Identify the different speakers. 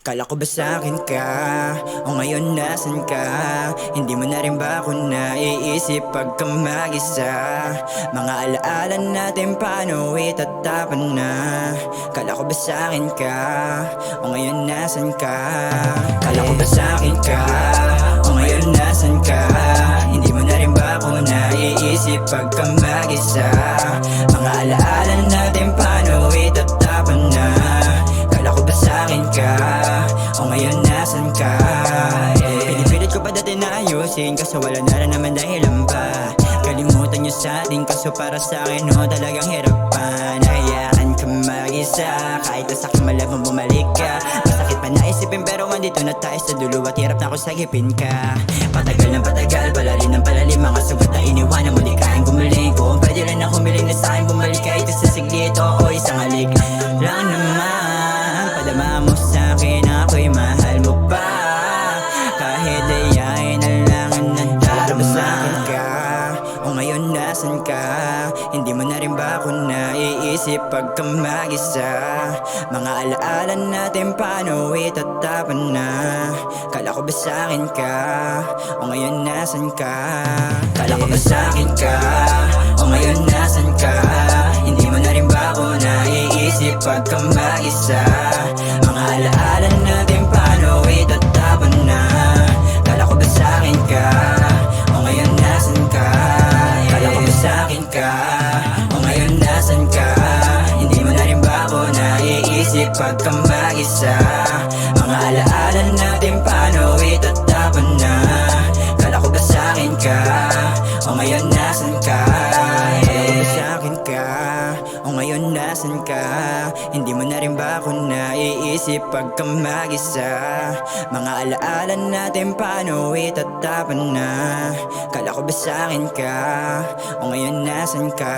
Speaker 1: Kala ko ba sa'kin ka? O ngayon nasan ka? Hindi mo na rin ba ako naiisip pagka mag-isa? Mga alaala natin paano itatapan na? Kala ko ba sa'kin ka? O ngayon nasan ka? Kala ko ba sa'kin ka? O ngayon nasan ka? Hindi mo na rin ba ako naiisip pagka mag-isa? Mga alaala natin paano itatapan na? Kala ko ba sa'kin ka? O ngayon nasan ka? Pinipilit ko pa dati na ayusin, kaso wala na rin naman dahilan ba? Kalimutan niyo sa atin, kaso para sa'kin talagang hirapan. Hayaan ka mag-isa, kahit na sa'kin malabang bumalik ka. Masakit pa naisipin pero andito na tayo sa dulo at hirap na ako sagipin ka. Patagal ng patagal, palalim ng palalim, mga sugat na iniwanan mo di kayang gumaling. Kung pwede rin na humiling na sa'kin bumalik ka, ito sa siglit o isang halik lang naman. Padama mo sa'kin ako'y mahal mo pa, kahit ayain na lang ang nadarama. Sa'kin ka, o ngayon nasan ka? Hindi mo na rin ba ako naiisip pagka mag-isa? Mga alaala natin paano itatapan na? Kala ko ba sa'kin ka? O ngayon nasan ka? Kala ko ba sa'kin ka? O ngayon nasan ka? Hindi mo na rin ba ako naiisip pagka mag-isa? Mga alaala natin paano itatapan na? Kala ko ba sa'kin ka? O ngayon nasan ka? Kala ko ba sa'kin ka? O ngayon nasan ka? Hindi mo na rin ba ako naiisip pagka mag-isa? Mga alaala natin paano itatapan na? Kala ko ba sa'kin ka? O ngayon nasan ka? Kala ko ba sa'kin ka? O ngayon nasan ka? Hindi mo na rin ba ako naiisip pagka mag-isa? Mga alaala natin paano itatapan na? Kala ko ba sa'kin ka? O ngayon nasan ka?